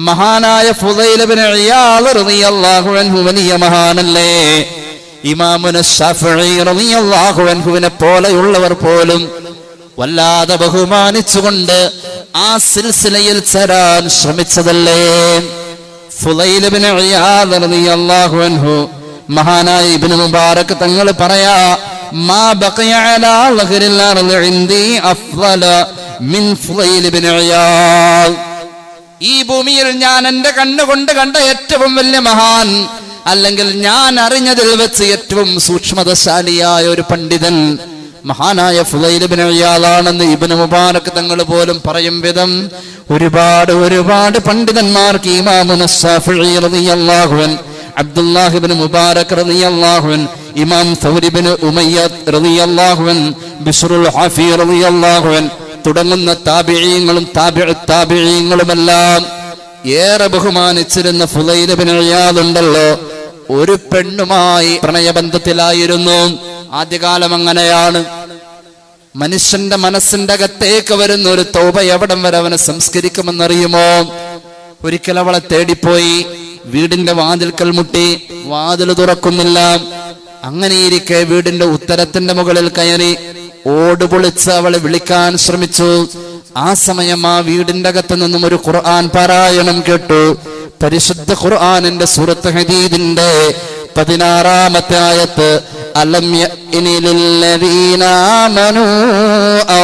മഹാനായ ഫുളൈൽ ഇബ്നു ഇയാദ് റളിയല്ലാഹു അൻഹു വലിയ മഹാനല്ലേ. ഇമാമുന ശാഫിഈ റളിയല്ലാഹു അൻഹുവിനെ പോലെയുള്ളവർ പോലും വല്ലാതെ ബഹുമാനിച്ചുകൊണ്ട് ആ സിൽസിലയിൽ ചേരാൻ ശ്രമിച്ചതല്ലേ. ഫുളൈൽ ഇബ്നു ഇയാദ് റളിയല്ലാഹു അൻഹു മഹാനായ ഇബ്നു മുബാറക് തങ്ങൾ പറയാ, മാ ബഖിയ അലാ ലഹ്റിൽ അർളി ഇൻദി അഫ്ളല മിൻ ഫുളൈൽ ഇബ്നു ഇയാദ്. ഈ ഭൂമിയിൽ ഞാൻ എന്റെ കണ്ണുകൊണ്ട് കണ്ട ഏറ്റവും വലിയ മഹാൻ, അല്ലെങ്കിൽ ഞാൻ അറിഞ്ഞതിൽ വെച്ച് ഏറ്റവും സൂക്ഷ്മതശാലിയായ ഒരു പണ്ഡിതൻ മഹാനായ ഫുളൈൽ ഇബ്നു ഇയാദാണെന്ന് ഇബ്നു മുബാറക് തങ്ങൾ പോലും പറയും വിധം ഒരുപാട് പണ്ഡിതന്മാർക്ക് ഇമാമുന ശാഫിഈ റളിയല്ലാഹു അൻഹു, അബ്ദുല്ലാഹ് ഇബ്നു മുബാറക് റളിയല്ലാഹു അൻഹു, ഇമാം സൗരി ഇബ്നു ഉമയ്യ റളിയല്ലാഹു അൻഹു, ബിശ്റുൽ ഹാഫി റളിയല്ലാഹു അൻഹു തുടങ്ങുന്ന താബിഈങ്ങളും താബിഈങ്ങളുമെല്ലാം ഏറെ ബഹുമാനിച്ചിരുന്ന ഫുളൈൽ ഇബ്നു ഇയാദ് ഉണ്ടല്ലോ, ഒരു പെണ്ണുമായി പ്രണയബന്ധത്തിലായിരുന്നു. ആദ്യകാലം അങ്ങനെയാണ്. മനുഷ്യന്റെ മനസ്സിന്റെ അകത്തേക്ക് വരുന്ന ഒരു തൗബ എവിടം വരെ അവനെ സംസ്കരിക്കുമെന്നറിയുമോ? ഒരിക്കൽ അവളെ തേടിപ്പോയി, വീടിന്റെ വാതിൽക്കൽ മുട്ടി, വാതിൽ തുറക്കുന്നില്ല. അങ്ങനെയിരിക്കെ വീടിന്റെ ഉത്തരത്തിന്റെ മുകളിൽ കയറി ഓട് പൊളിച്ച് അവളെ വിളിക്കാൻ ശ്രമിച്ചു. ആ സമയം ആ വീടിന്റെ അകത്ത് നിന്നും ഒരു ഖുർആൻ പാരായണം കേട്ടു. പരിശുദ്ധ ഖുർആനിന്റെ സൂറത്ത് ഹദീദിന്റെ 16-ാമത്തെ ആയത്ത്, അലം യഅനി ലില്ലദീന ആമനൂ ഔ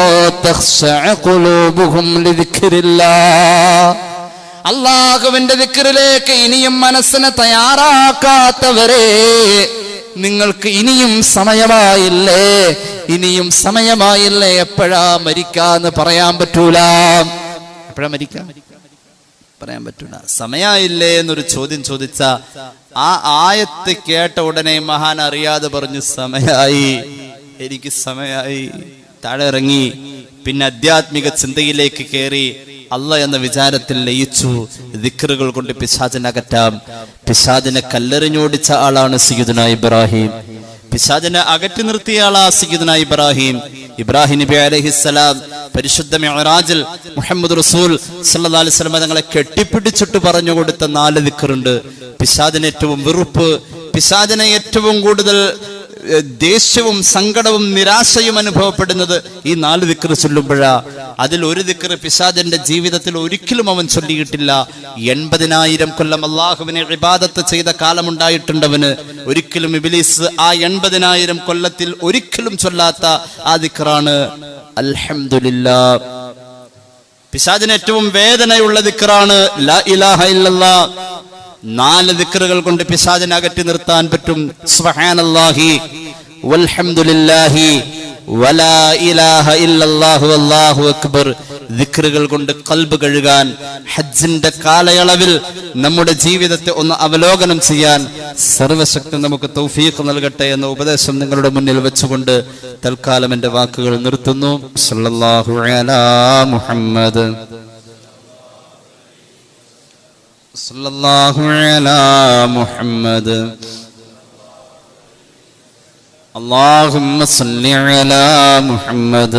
തഖ്ശഅ ഖുലൂബുഹും ലിദിക്രില്ലാഹ്. അല്ലാഹുവിന്റെ ദിക്റിലേക്ക് ഇനിയും മനസ്സിനെ തയ്യാറാക്കാത്തവരെ, നിങ്ങൾക്ക് ഇനിയും സമയമായില്ലേ? എപ്പോഴാ മരിക്കാന്ന് പറയാൻ പറ്റൂല. എപ്പോഴാ മരിക്കാം പറയാൻ പറ്റൂല. സമയായില്ലേ എന്നൊരു ചോദ്യം ചോദിച്ച ആ ആയത്ത് കേട്ട ഉടനെ മഹാൻ അറിയാതെ പറഞ്ഞു, സമയായി, എനിക്ക് സമയായി. താഴെ ഇറങ്ങി. പിന്നെ ആധ്യാത്മിക ചിന്തയിലേക്ക് കയറി. അല്ല എന്ന വിചാരത്തിൽ ലയിച്ചു. ദിക്റുകൾ കൊണ്ട് പിശാചിനെ അകറ്റാം. പിശാചിനെ കല്ലെറിഞ്ഞോടിച്ച ആളാണ് സയ്യിദുന ഇബ്രാഹിം. പിശാചിനെ അകറ്റി നിർത്തിയ ആളാ സയ്യിദുന ഇബ്രാഹിം. ഇബ്രാഹിം നബി അലൈഹിസ്സലാം പരിശുദ്ധ മിഅ്റാജിൽ മുഹമ്മദ് റസൂൽ സല്ലല്ലാഹു അലൈഹി വസല്ലം തങ്ങളെ കെട്ടിപ്പിടിച്ചിട്ട് പറഞ്ഞു കൊടുത്ത 4 ദിക്റുണ്ട്. പിശാചിന് ഏറ്റവും വെറുപ്പ്, പിശാചിനെ ഏറ്റവും കൂടുതൽ ദേഷ്യവും സങ്കടവും നിരാശയും അനുഭവപ്പെടുന്നത് ഈ 4 ദിക്റ് ചൊല്ലുമ്പോഴാ. അതിൽ ഒരു ദിക്റ് പിശാചിന്റെ ജീവിതത്തിൽ ഒരിക്കലും അവൻ ചൊല്ലിയിട്ടില്ല. 80,000 കൊല്ലം അള്ളാഹുവിനെ ഇബാദത്ത് ചെയ്ത കാലമുണ്ടായിട്ടുണ്ടവന്. ഒരിക്കലും ഇബ്ലീസ് ആ 80,000 കൊല്ലത്തിൽ ഒരിക്കലും ചൊല്ലാത്ത ആ ദിക്റാണ് അൽഹംദുലില്ലാഹ്. പിശാചിന് ഏറ്റവും വേദനയുള്ള ദിക്റാണ് ലാ ഇലാഹ ഇല്ലല്ലാഹ്. 4 ദിക്റുകൾ കൊണ്ട് പിശാചിനെ അകറ്റി നിർത്താൻ പറ്റും. സുബ്ഹാനല്ലാഹി വൽഹംദുലില്ലാഹി വലാ ഇലാഹ ഇല്ലല്ലാഹു വല്ലാഹു അക്ബർ. ദിക്റുകൾ കൊണ്ട് ഖൽബ് കഴുകാൻ, ഹജ്ജിന്റെ കാലയളവിൽ നമ്മുടെ ജീവിതത്തെ ഒന്ന് അവലോകനം ചെയ്യാൻ സർവശക്തി നമുക്ക് തൗഫീഖ് നൽകട്ടെ എന്ന ഉപദേശം നിങ്ങളുടെ മുന്നിൽ വെച്ചുകൊണ്ട് തൽക്കാലം എന്റെ വാക്കുകൾ നിർത്തുന്നു. സല്ലല്ലാഹു അലാ മുഹമ്മദ് സല്ലല്ലാഹു അലാ മുഹമ്മദ് اللهم صل على محمد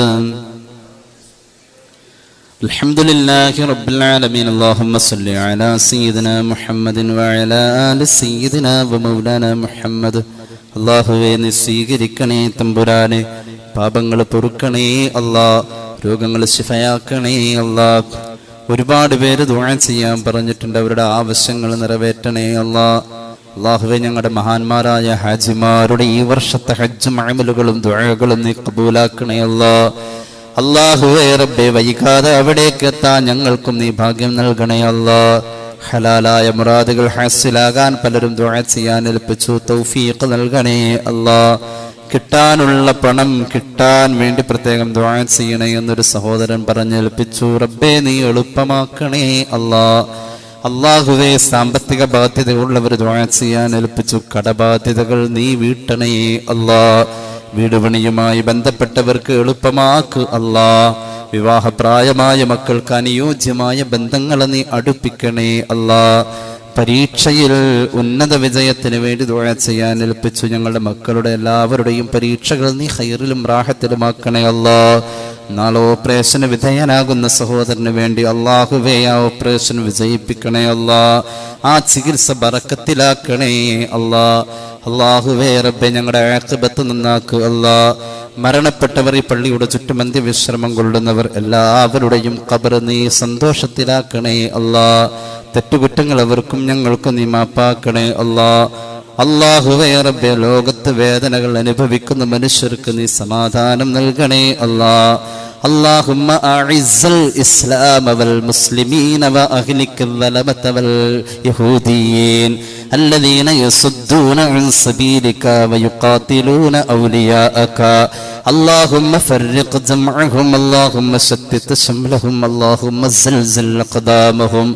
الحمد لله رب العالمين اللهم صل على سيدنا محمد وعلى آل سيدنا ومولانا محمد. അല്ലാഹുവേ, നീ സ്വീകരിക്കണേ തമ്പുരാനെ, പാപങ്ങൾ പൊറുക്കണേ അല്ലാ, രോഗങ്ങൾ ശിഫയാക്കണേ അല്ലാ. ഒരുപാട് പേര് ദുആ ചെയ്യാൻ പറഞ്ഞിട്ടുണ്ട്, അവരുടെ ആവശ്യങ്ങൾ നിറവേറ്റണേ അല്ലാ. അല്ലാഹുവേ, ഞങ്ങളുടെ മഹാന്മാരായ ഹാജിമാരുടെ ഈ വർഷത്തെ ഹജ്ജും അമലുകളും ദുആകളും നീ ഖബൂലാക്കണേ അല്ലാ. അല്ലാഹുവേ റബ്ബേ, വൈകാതെ അവിടേക്ക് എത്താൻ ഞങ്ങൾക്കും നീ ഭാഗ്യം നൽകണേ അല്ലാ. ഹലാലായ മുറാദുകൾ ഹാസിലാകാൻ പലരും ദുആ ചെയ്യാൻ ഏൽപ്പിച്ചു, തൗഫീഖ് നൽകണേ അല്ലാ. കിട്ടാനുള്ള പണം കിട്ടാൻ വേണ്ടി പ്രത്യേകം ദുആ ചെയ്യണേ എന്നൊരു സഹോദരൻ പറഞ്ഞേൽപ്പിച്ചു. റബ്ബേ, നീ എളുപ്പമാക്കണേ അല്ലാ. അല്ലാഹുവേ, സാമ്പത്തിക ബാധ്യതയുള്ളവർ ദുആ ചെയ്യാൻ ഏൽപ്പിച്ചു, കടബാധ്യതകൾ നീ വീട്ടണേ അല്ലാ. വീട് പണിയുമായി ബന്ധപ്പെട്ടവർക്ക് എളുപ്പമാക്ക് അല്ലാ. വിവാഹപ്രായമായ മക്കൾക്ക് അനുയോജ്യമായ ബന്ധങ്ങളെ നീ അടുപ്പിക്കണേ അല്ലാ. പരീക്ഷയിൽ ഉന്നത വിജയത്തിന് വേണ്ടി ദുആ ചെയ്യാൻ ഏൽപ്പിച്ചു. ഞങ്ങളുടെ മക്കളുടെ എല്ലാവരുടെയും പരീക്ഷകൾ നീ ഖൈറിലും റാഹത്തിലുമാക്കണേ അല്ലാ. നാളെ ഓപ്പറേഷന് വിധേയനാകുന്ന സഹോദരന് വേണ്ടി അള്ളാഹുവേ ആ ഓപ്പറേഷൻ വിജയിപ്പിക്കണേ അല്ലാ. ആ ചികിത്സ ബറക്കത്തിലാക്കണേ അല്ലാ. അള്ളാഹുവേ റബ്ബേ ഞങ്ങളുടെ ആഖിബത്ത് നന്നാക്കുക അല്ലാ. മരണപ്പെട്ടവർ, ഈ പള്ളിയുടെ ചുറ്റും അന്ത്യവിശ്രമം കൊള്ളുന്നവർ എല്ലാവരുടെയും ഖബർ നീ സന്തോഷത്തിലാക്കണേ അല്ലാ. തെറ്റുകുറ്റങ്ങൾ അവർക്കും ഞങ്ങൾക്കും നീ മാപ്പാക്കണേ അല്ലാ. അല്ലാഹുവേ റബ്ബേ ലോകത്ത് വേദനകൾ അനുഭവിക്കുന്ന മനുഷ്യർക്ക് നീ സമാധാനം നൽകണേ അല്ലാ. اللهم أعز الإسلام والمسلمين وأهلك الظلمة واليهوديين الذين يصدون عن سبيلك ويقاتلون أولياءك. اللهم فرق جمعهم، اللهم شتت شملهم، اللهم زلزل أقدامهم،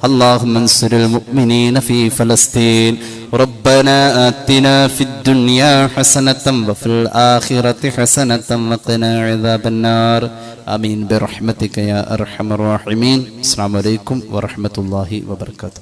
اللهم انصر المؤمنين في فلسطين. ربنا آتنا في الدنيا حسنة وفي الآخرة حسنة وقنا عذاب النار. آمين برحمتك يا أرحم الراحمين. السلام عليكم ورحمة الله وبركاته.